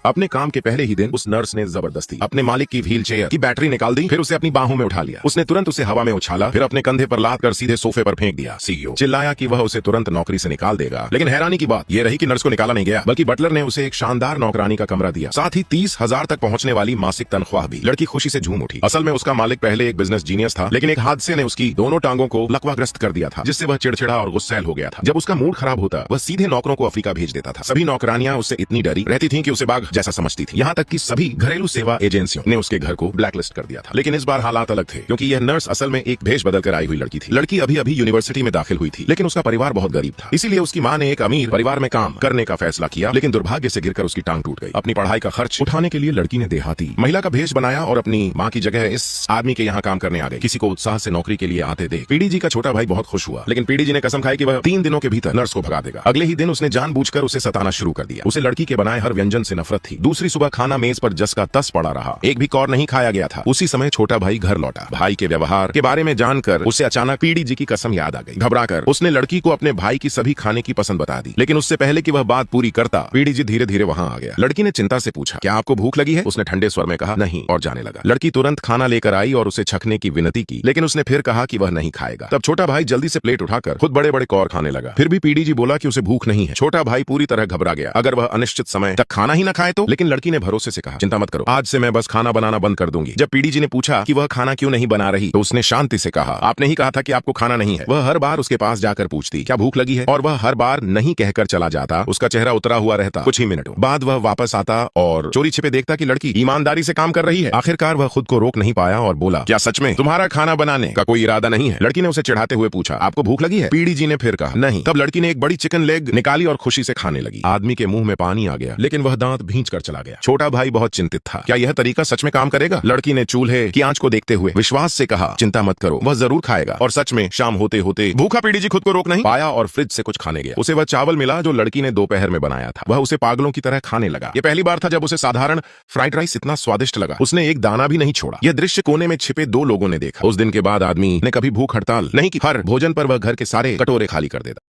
अपने काम के पहले ही दिन उस नर्स ने जबरदस्ती अपने मालिक की व्हील चेयर की बैटरी निकाल दी, फिर उसे अपनी बाहों में उठा लिया। उसने तुरंत उसे हवा में उछाला, फिर अपने कंधे पर लाद कर सीधे सोफे पर फेंक दिया। सीईओ चिल्लाया कि वह उसे तुरंत नौकरी से निकाल देगा, लेकिन हैरानी की बात यह रही कि नर्स को निकाला नहीं गया, बल्कि बटलर ने उसे एक शानदार नौकरानी का कमरा दिया, साथ ही 30,000 तक पहुंचने वाली मासिक तनख्वाह भी। लड़की खुशी से झूम उठी। असल में उसका मालिक पहले एक बिजनेस जीनियस था, लेकिन एक हादसे ने उसकी दोनों टांगों को लकवाग्रस्त कर दिया था, जिससे वह चिड़चिड़ा और गुस्सैल हो गया था। जब उसका मूड खराब होता, वह सीधे नौकरों को अफ्रीका भेज देता था। सभी नौकरानियां उससे इतनी डरी रहती थीं कि उसे बाघ जैसा समझती थी। यहाँ तक कि सभी घरेलू सेवा एजेंसियों ने उसके घर को ब्लैकलिस्ट कर दिया था। लेकिन इस बार हालात अलग थे, क्योंकि यह नर्स असल में एक भेष बदल कर आई हुई लड़की थी। लड़की अभी अभी यूनिवर्सिटी में दाखिल हुई थी, लेकिन उसका परिवार बहुत गरीब था, इसीलिए उसकी मां ने एक अमीर परिवार में काम करने का फैसला किया, लेकिन दुर्भाग्य से गिरकर उसकी टांग टूट गई। अपनी पढ़ाई का खर्च उठाने के लिए लड़की ने देहाती महिला का भेष बनाया और अपनी मां की जगह इस आदमी के यहाँ काम करने आ गई। किसी को उत्साह से नौकरी के लिए आते देख पीडीजी का छोटा भाई बहुत खुश हुआ, लेकिन पीडीजी ने कसम खाई कि वह 3 दिनों के भीतर नर्स को भगा देगा। अगले ही दिन उसने जानबूझकर उसे सताना शुरू कर दिया। उसे लड़की के बनाए हर व्यंजन से नफरत थी। दूसरी सुबह खाना मेज पर जस का तस पड़ा रहा, एक भी कौर नहीं खाया गया था। उसी समय छोटा भाई घर लौटा। भाई के व्यवहार के बारे में जानकर उसे अचानक पीडीजी की कसम याद आ गई। घबराकर उसने लड़की को अपने भाई की सभी खाने की पसंद बता दी, लेकिन उससे पहले कि वह बात पूरी करता, पीडीजी धीरे धीरे वहां आ गया। लड़की ने चिंता से पूछा, क्या आपको भूख लगी है? उसने ठंडे स्वर में कहा, नहीं, और जाने लगा। लड़की तुरंत खाना लेकर आई और उसे छकने की विनती की, लेकिन उसने फिर कहा कि वह नहीं खाएगा। तब छोटा भाई जल्दी से प्लेट उठाकर खुद बड़े बड़े कौर खाने लगा। फिर भी पीडीजी बोला कि उसे भूख नहीं है। छोटा भाई पूरी तरह घबरा गया, अगर वह अनिश्चित समय तक खाना ही न खाए तो। लेकिन लड़की ने भरोसे से कहा, चिंता मत करो, आज से मैं बस खाना बनाना बंद कर दूंगी। जब पीडीजी ने पूछा कि वह खाना क्यों नहीं बना रही, तो उसने शांति से कहा, आपने ही कहा था कि आपको खाना नहीं है। वह हर बार उसके पास जाकर पूछती, क्या भूख लगी है, और वह हर बार नहीं कहकर चला जाता। उसका चेहरा उतरा हुआ रहता। कुछ ही मिनटों बाद वह वापस आता और चोरी छिपे देखता कि लड़की ईमानदारी से काम कर रही है। आखिरकार वह खुद को रोक नहीं पाया और बोला, क्या सच में तुम्हारा खाना बनाने का कोई इरादा नहीं है? लड़की ने उसे चिढ़ाते हुए पूछा, आपको भूख लगी है? पीडीजी ने फिर कहा, नहीं। तब लड़की ने एक बड़ी चिकन लेग निकाली और खुशी से खाने लगी। आदमी के मुंह में पानी आ गया, लेकिन वह दांत भींच कर चला गया। छोटा भाई बहुत चिंतित था, क्या यह तरीका सच में काम करेगा? लड़की ने चूल्हे की आंच को देखते हुए विश्वास से कहा, चिंता मत करो, वह जरूर खाएगा। और सच में शाम होते होते भूखा पीडीजी खुद को रोक नहीं पाया और फ्रिज से कुछ खाने गया। उसे वह चावल मिला जो लड़की ने दोपहर में बनाया था। वह उसे पागलों की तरह खाने लगा। यह पहली बार था जब उसे साधारण फ्राइड राइस इतना स्वादिष्ट लगा। उसने एक दाना भी नहीं छोड़ा। यह दृश्य कोने में छिपे 2 लोगों ने देखा। उस दिन के बाद आदमी ने कभी भूख हड़ताल नहीं की। हर भोजन पर वह घर के सारे कटोरे खाली कर देता।